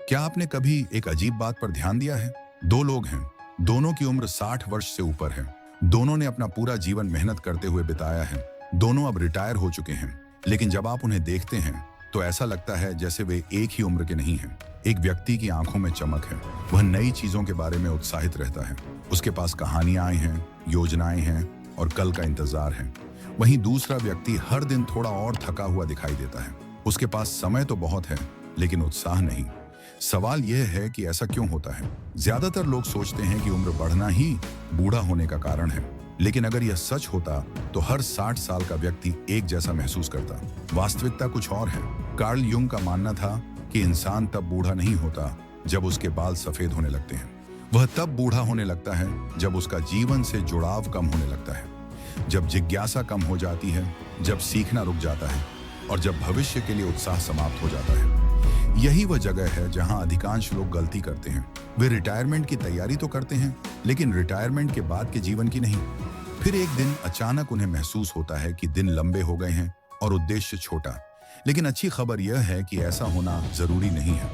क्या आपने कभी एक अजीब बात पर ध्यान दिया है? दो लोग हैं, दोनों की उम्र 60 वर्ष से ऊपर है। दोनों ने अपना पूरा जीवन मेहनत करते हुए बिताया है। दोनों अब रिटायर हो चुके हैं, लेकिन जब आप उन्हें देखते हैं तो ऐसा लगता है जैसे वे एक ही उम्र के नहीं हैं। एक व्यक्ति की आंखों में चमक है, वह नई चीजों के बारे में उत्साहित रहता है। उसके पास कहानियां हैं, योजनाएं हैं और कल का इंतजार है। वहीं दूसरा व्यक्ति हर दिन थोड़ा और थका हुआ दिखाई देता है। उसके पास समय तो बहुत है, लेकिन उत्साह नहीं। सवाल यह है कि ऐसा क्यों होता है? ज्यादातर लोग सोचते हैं कि उम्र बढ़ना ही बूढ़ा होने का कारण है, लेकिन अगर यह सच होता तो हर 60 साल का व्यक्ति एक जैसा महसूस करता। वास्तविकता कुछ और है। कार्ल युंग का मानना था कि इंसान तब बूढ़ा नहीं होता जब उसके बाल सफेद होने लगते हैं। वह तब बूढ़ा होने लगता है जब उसका जीवन से जुड़ाव कम होने लगता है, जब जिज्ञासा कम हो जाती है, जब सीखना रुक जाता है और जब भविष्य के लिए उत्साह समाप्त हो जाता है। यही वह जगह है जहां अधिकांश लोग गलती करते हैं। वे रिटायरमेंट की तैयारी तो करते हैं, लेकिन रिटायरमेंट के बाद के जीवन की नहीं। फिर एक दिन अचानक उन्हें महसूस होता है कि दिन लंबे हो गए हैं और उद्देश्य छोटा। लेकिन अच्छी खबर यह है कि ऐसा होना जरूरी नहीं है।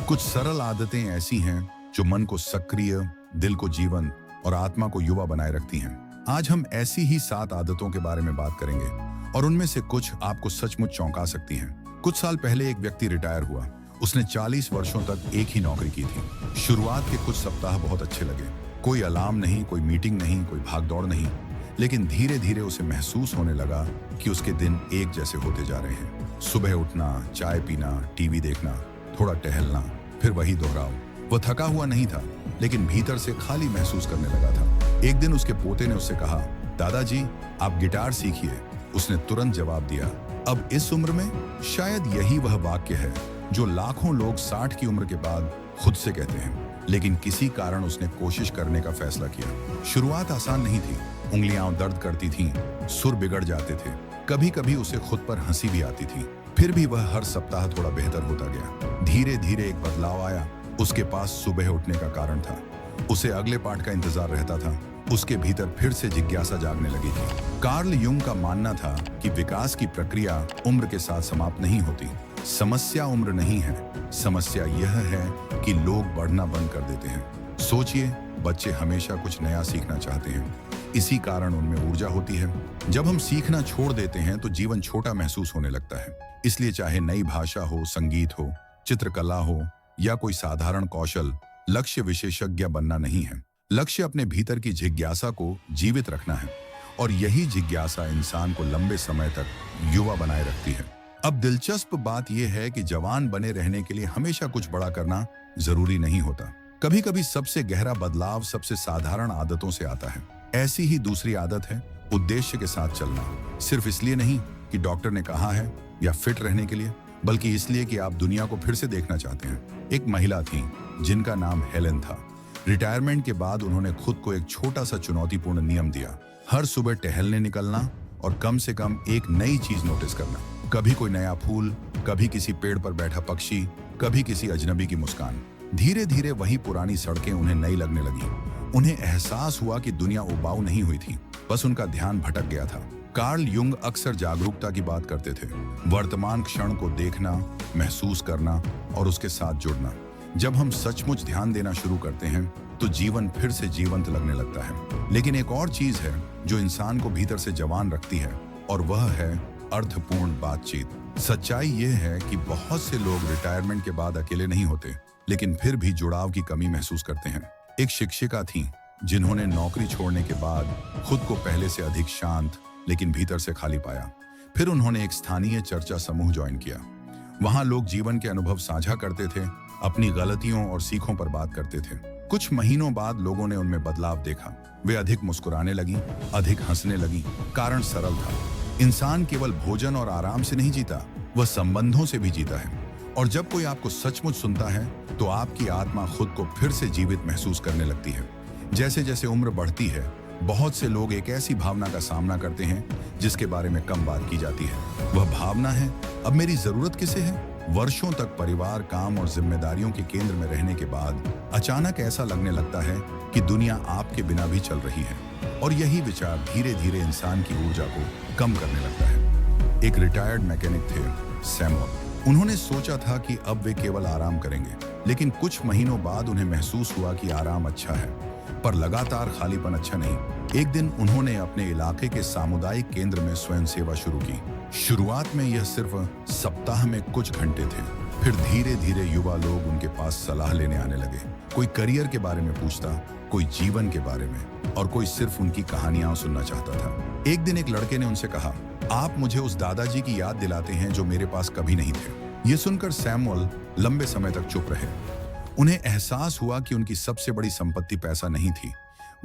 कुछ सरल आदतें ऐसी हैं जो मन को सक्रिय, दिल को जीवन और आत्मा को युवा बनाए रखती हैं। आज हम ऐसी ही 7 आदतों के बारे में बात करेंगे और उनमें से कुछ आपको सचमुच चौंका सकती हैं। कुछ साल पहले एक व्यक्ति रिटायर हुआ। उसने 40 वर्षों तक एक ही नौकरी की थी। शुरुआत के कुछ सप्ताह बहुत अच्छे लगे। कोई अलार्म नहीं, कोई मीटिंग नहीं, कोई भागदौड़ नहीं। लेकिन धीरे धीरे उसे महसूस होने लगा कि उसके दिन एक जैसे होते जा रहे हैं। सुबह उठना, चाय पीना, टीवी देखना, थोड़ा टहलना, फिर वही दोहराव। वह थका हुआ नहीं था, लेकिन भीतर से खाली महसूस करने लगा था। एक दिन उसके पोते ने उससे कहा, दादाजी आप गिटार सीखिए। उसने तुरंत जवाब दिया, अब इस उम्र में? शायद यही वह वाक्य है जो लाखों लोग 60 की उम्र के बाद खुद से कहते हैं, लेकिन किसी कारण उसने कोशिश करने का फैसला किया। शुरुआत आसान नहीं थी। उंगलियां दर्द करती थीं, सुर बिगड़ जाते थे, कभी कभी उसे खुद पर हंसी भी आती थी। फिर भी वह हर सप्ताह थोड़ा बेहतर होता गया। धीरे धीरे एक बदलाव आया। उसके पास सुबह उठने का कारण था। उसे अगले पाठ का इंतजार रहता था। उसके भीतर फिर से जिज्ञासा जागने लगी थी। कार्ल युंग का मानना था कि विकास की प्रक्रिया उम्र के साथ समाप्त नहीं होती। समस्या उम्र नहीं है, समस्या यह है कि लोग बढ़ना बंद कर देते हैं। सोचिए, बच्चे हमेशा कुछ नया सीखना चाहते हैं। इसी कारण उनमें ऊर्जा होती है। जब हम सीखना छोड़ देते हैं तो जीवन छोटा महसूस होने लगता है। इसलिए चाहे नई भाषा हो, संगीत हो, चित्रकला हो या कोई साधारण कौशल, लक्ष्य विशेषज्ञ बनना नहीं है। लक्ष्य अपने भीतर की जिज्ञासा को जीवित रखना है, और यही जिज्ञासा इंसान को लंबे समय तक युवा बनाए रखती है। अब दिलचस्प बात यह है कि जवान बने रहने के लिए हमेशा कुछ बड़ा करना जरूरी नहीं होता। कभी कभी सबसे गहरा बदलाव सबसे साधारण आदतों से आता है। ऐसी ही दूसरी आदत है उद्देश्य के साथ चलना। सिर्फ इसलिए नहीं कि डॉक्टर ने कहा है या फिट रहने के लिए, बल्कि इसलिए कि आप दुनिया को फिर से देखना चाहते हैं। एक महिला थी जिनका नाम हेलेन था। रिटायरमेंट के बाद उन्होंने खुद को एक छोटा सा चुनौतीपूर्ण नियम दिया। हर सुबह टहलने निकलना और कम से कम एक नई चीज नोटिस करना। कभी कोई नया फूल, कभी किसी पेड़ पर बैठा पक्षी, कभी किसी अजनबी की मुस्कान। धीरे धीरे वही पुरानी सड़कें उन्हें नई लगने लगी। उन्हें एहसास हुआ कि दुनिया उबाऊ नहीं हुई थी, बस उनका ध्यान भटक गया था। कार्ल युंग अक्सर जागरूकता की बात करते थे। वर्तमान क्षण को देखना, महसूस करना और उसके साथ जुड़ना। जब हम सचमुच ध्यान देना शुरू करते हैं तो जीवन फिर से जीवंत लगने लगता है। लेकिन एक और चीज है जो इंसान को भीतर से जवान रखती है, और वह है अर्थपूर्ण बातचीत। सच्चाई यह है कि बहुत से लोग रिटायरमेंट के बाद अकेले नहीं होते, लेकिन फिर भी जुड़ाव की कमी महसूस करते हैं। एक शिक्षिका थी जिन्होंने नौकरी छोड़ने के बाद खुद को पहले से अधिक शांत लेकिन भीतर से खाली पाया। फिर उन्होंने एक स्थानीय चर्चा समूह ज्वाइन किया। वहां लोग जीवन के अनुभव साझा करते थे, अपनी गलतियों और सीखों पर बात करते थे। कुछ महीनों बाद लोगों ने उनमें बदलाव देखा। वे अधिक मुस्कुराने लगी, अधिक हंसने लगी। कारण सरल था, इंसान केवल भोजन और आराम से नहीं जीता, वह संबंधों से भी जीता है। और जब कोई आपको सचमुच सुनता है तो आपकी आत्मा खुद को फिर से जीवित महसूस करने लगती है। जैसे जैसे उम्र बढ़ती है, बहुत से लोग एक ऐसी भावना का सामना करते हैं जिसके बारे में कम बात की जाती है। वह भावना है, अब मेरी जरूरत किसे है? वर्षों तक परिवार, काम और जिम्मेदारियों के केंद्र में रहने के बाद अचानक ऐसा लगने लगता है कि दुनिया आपके बिना भी चल रही है, और यही विचार धीरे धीरे इंसान की ऊर्जा को कम करने लगता है। एक रिटायर्ड मैकेनिक थे, सैमुअल। उन्होंने सोचा था कि अब वे केवल आराम करेंगे, लेकिन कुछ महीनों बाद उन्हें महसूस हुआ कि आराम अच्छा है, पर लगातार खालीपन अच्छा नहीं। एक दिन उन्होंने अपने इलाके के सामुदायिक केंद्र में स्वयंसेवा शुरू की। शुरुआत में यह सिर्फ सप्ताह में कुछ घंटे थे, फिर धीरे धीरे युवा लोग उनके पास सलाह लेने आने लगे। कोई करियर के बारे में पूछता, कोई जीवन के बारे में, और कोई सिर्फ उनकी कहानियां सुनना चाहता था। एक दिन एक लड़के ने उनसे कहा, आप मुझे उस दादाजी की याद दिलाते हैं जो मेरे पास कभी नहीं थे। ये सुनकर सैमुअल लंबे समय तक चुप रहे। उन्हें एहसास हुआ कि उनकी सबसे बड़ी संपत्ति पैसा नहीं थी,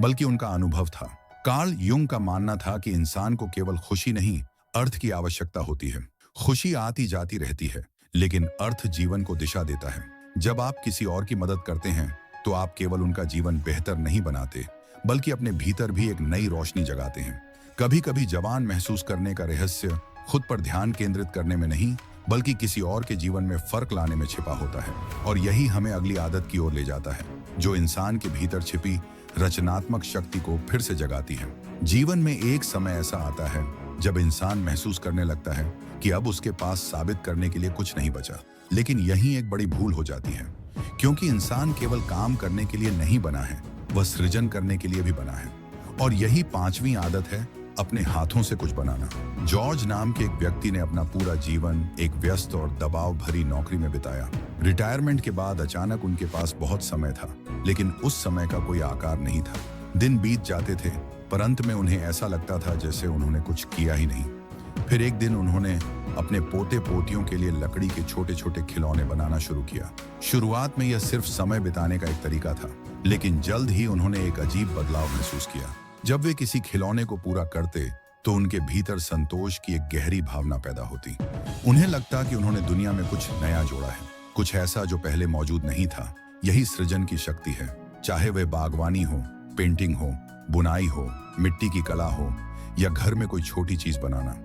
बल्कि उनका अनुभव था। कार्ल युंग का मानना था कि इंसान को केवल खुशी नहीं, अर्थ की आवश्यकता होती है। खुशी आती जाती रहती है, लेकिन अर्थ जीवन को दिशा देता है। जब आप किसी और की मदद करते हैं तो आप केवल उनका जीवन बेहतर नहीं बनाते, बल्कि अपने भीतर भी एक नई रोशनी जगाते हैं। कभी कभी जवान महसूस करने का रहस्य खुद पर ध्यान केंद्रित करने में नहीं, बल्कि किसी और के जीवन में फर्क लाने में छिपा होता है। और यही हमें अगली आदत की ओर ले जाता है, जो इंसान के भीतर छिपी रचनात्मक शक्ति को फिर से जगाती है। जीवन में एक समय ऐसा आता है जब इंसान महसूस करने लगता है कि अब उसके पास साबित करने के लिए कुछ नहीं बचा। लेकिन यही एक बड़ी भूल हो जाती है, क्योंकि इंसान केवल काम करने के लिए नहीं बना है, वह सृजन करने के लिए भी बना है। और यही पांचवी आदत है, अपने हाथों से कुछ बनाना। जॉर्ज नाम के एक व्यक्ति ने अपना पूरा जीवन एक व्यस्त और दबाव भरी नौकरी में बिताया। रिटायरमेंट के बाद अचानक उनके पास बहुत समय था, लेकिन उस समय का कोई आकार नहीं था। दिन बीत जाते थे, पर अंत में उन्हें ऐसा लगता था जैसे उन्होंने कुछ किया ही नहीं। फिर एक दिन उन्होंने अपने पोते पोतियों के लिए लकड़ी के छोटे छोटे खिलौने बनाना शुरू किया। शुरुआत में यह सिर्फ समय बिताने का एक तरीका था, लेकिन जल्द ही उन्होंने एक अजीब बदलाव महसूस किया। जब वे किसी खिलौने को पूरा करते तो उनके भीतर संतोष की एक गहरी भावना पैदा होती। उन्हें लगता कि उन्होंने दुनिया में कुछ नया जोड़ा है, कुछ ऐसा जो पहले मौजूद नहीं था। यही सृजन की शक्ति है, चाहे वह बागवानी हो, पेंटिंग हो, बुनाई हो, मिट्टी की कला हो, या घर में कोई छोटी चीज बनाना।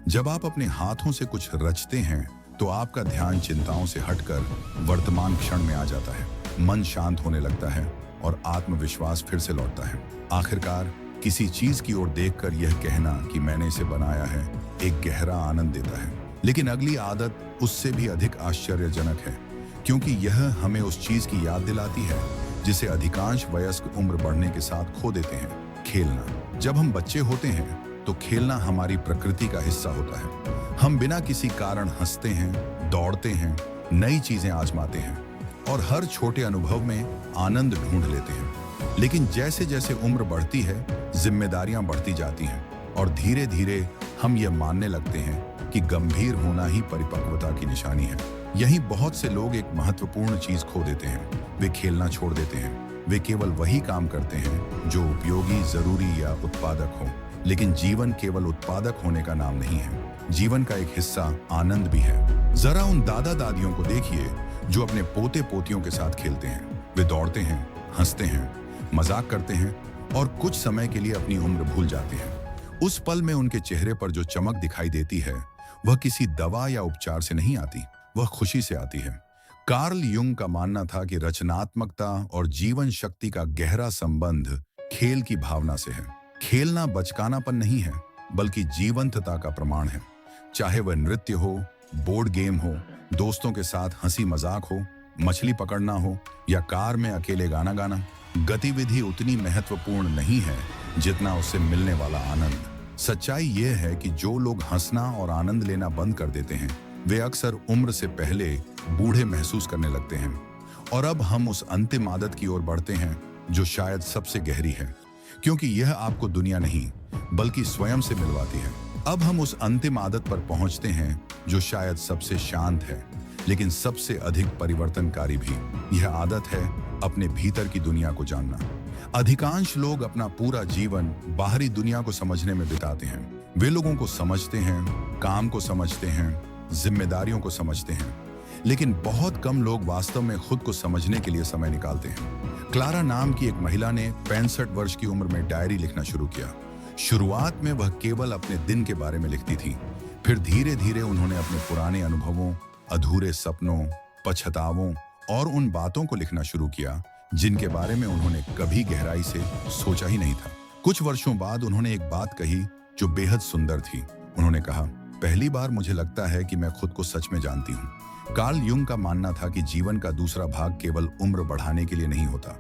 जब आप अपने हाथों से कुछ रचते हैं तो आपका ध्यान चिंताओं से हटकर वर्तमान क्षण में आ जाता है। मन शांत होने लगता है और आत्मविश्वास फिर से लौटता है। आखिरकार किसी चीज की ओर देखकर यह कहना कि मैंने इसे बनाया है एक गहरा आनंद देता है। लेकिन अगली आदत उससे भी अधिक आश्चर्यजनक है, क्योंकि यह हमें उस चीज की याद दिलाती है जिसे अधिकांश वयस्क उम्र बढ़ने के साथ खो देते हैं, खेलना। जब हम बच्चे होते हैं तो खेलना हमारी प्रकृति का हिस्सा होता है। हम बिना किसी कारण हंसते हैं, दौड़ते हैं, नई चीजें आजमाते हैं और हर छोटे अनुभव में आनंद ढूंढ लेते हैं। लेकिन जैसे जैसे उम्र बढ़ती है, जिम्मेदारियां बढ़ती जाती हैं और धीरे धीरे हम ये मानने लगते हैं कि गंभीर होना ही परिपक्वता की निशानी है। यही बहुत से लोग एक महत्वपूर्ण चीज खो देते हैं, वे खेलना छोड़ देते हैं। वे केवल वही काम करते हैं जो उपयोगी, जरूरी या उत्पादक हो। लेकिन जीवन केवल उत्पादक होने का नाम नहीं है, जीवन का एक हिस्सा आनंद भी है। जरा उन दादा दादियों को देखिए जो अपने पोते पोतियों के साथ खेलते हैं। वे दौड़ते हैं, हंसते हैं, मजाक करते हैं और कुछ समय के लिए अपनी उम्र भूल जाते हैं। उस पल में उनके चेहरे पर जो चमक दिखाई देती है वह किसी दवा या उपचार से नहीं आती, वह खुशी से आती है। कार्ल युंग का मानना था कि रचनात्मकता और जीवन शक्ति का गहरा संबंध खेल की भावना से है। खेलना बचकानापन नहीं है, बल्कि जीवंतता का प्रमाण है। चाहे वह नृत्य हो, बोर्ड गेम हो, दोस्तों के साथ हंसी मजाक हो, मछली पकड़ना हो या कार में अकेले गाना गाना, गतिविधि उतनी महत्वपूर्ण नहीं है जितना उससे मिलने वाला आनंद। सच्चाई यह है कि जो लोग हंसना और आनंद लेना बंद कर देते हैं वे अक्सर उम्र से पहले बूढ़े महसूस करने लगते हैं। और अब हम उस अंतिम आदत की ओर बढ़ते हैं जो शायद सबसे गहरी है, क्योंकि यह आपको दुनिया नहीं बल्कि स्वयं से मिलवाती है। अब हम उस अंतिम आदत पर पहुंचते हैं जो शायद सबसे शांत है, लेकिन सबसे अधिक परिवर्तनकारी भी। यह आदत है अपने भीतर की दुनिया को जानना। अधिकांश लोग अपना पूरा जीवन बाहरी दुनिया को समझने में बिताते हैं। वे लोगों को समझते हैं, काम को समझते हैं, जिम्मेदारियों को समझते हैं, लेकिन बहुत कम लोग वास्तव में खुद को समझने के लिए समय निकालते हैं। क्लारा नाम की एक महिला ने 65 वर्ष की उम्र में डायरी लिखना शुरू किया। शुरुआत में वह केवल अपने दिन के बारे में लिखती थी, फिर धीरे धीरे उन्होंने अपने पुराने अनुभवों, अधूरे सपनों, पछतावों और उन बातों को लिखना शुरू किया जिनके बारे में उन्होंने कभी गहराई से सोचा ही नहीं था। कुछ वर्षों बाद उन्होंने एक बात कही जो बेहद सुंदर थी। उन्होंने कहा, पहली बार मुझे लगता है कि मैं खुद को सच में जानती हूँ। कार्ल युंग का मानना था कि जीवन का दूसरा भाग केवल उम्र बढ़ाने के लिए नहीं होता,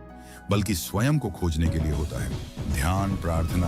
बल्कि स्वयं को खोजने के लिए होता है। ध्यान, प्रार्थना,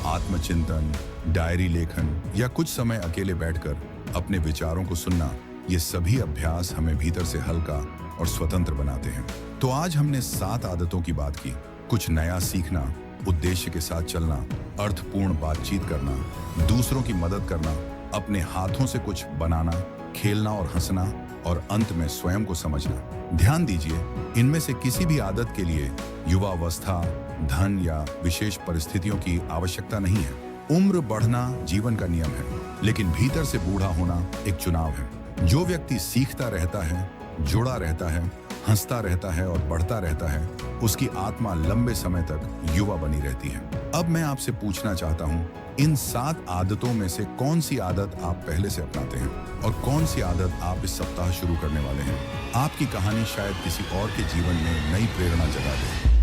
आत्मचिंतन, डायरी लेखन या कुछ समय अकेले बैठकर अपने विचारों को सुनना, ये सभी अभ्यास हमें भीतर से हल्का और स्वतंत्र बनाते हैं। तो आज हमने 7 आदतों की बात की। कुछ नया सीखना, उद्देश्य के साथ चलना, अर्थपूर्ण बातचीत करना, दूसरों की मदद करना, अपने हाथों से कुछ बनाना, खेलना और हंसना, और अंत में स्वयं को समझना। ध्यान दीजिए, इनमें से किसी भी आदत के लिए युवावस्था, धन या विशेष परिस्थितियों की आवश्यकता नहीं है। उम्र बढ़ना जीवन का नियम है, लेकिन भीतर से बूढ़ा होना एक चुनाव है। जो व्यक्ति सीखता रहता है, जुड़ा रहता है, हंसता रहता है और बढ़ता रहता है, उसकी आत्मा लंबे समय तक युवा बनी रहती है। अब मैं आपसे पूछना चाहता हूँ, इन 7 आदतों में से कौन सी आदत आप पहले से अपनाते हैं और कौन सी आदत आप इस सप्ताह शुरू करने वाले हैं? आपकी कहानी शायद किसी और के जीवन में नई प्रेरणा जगा दे।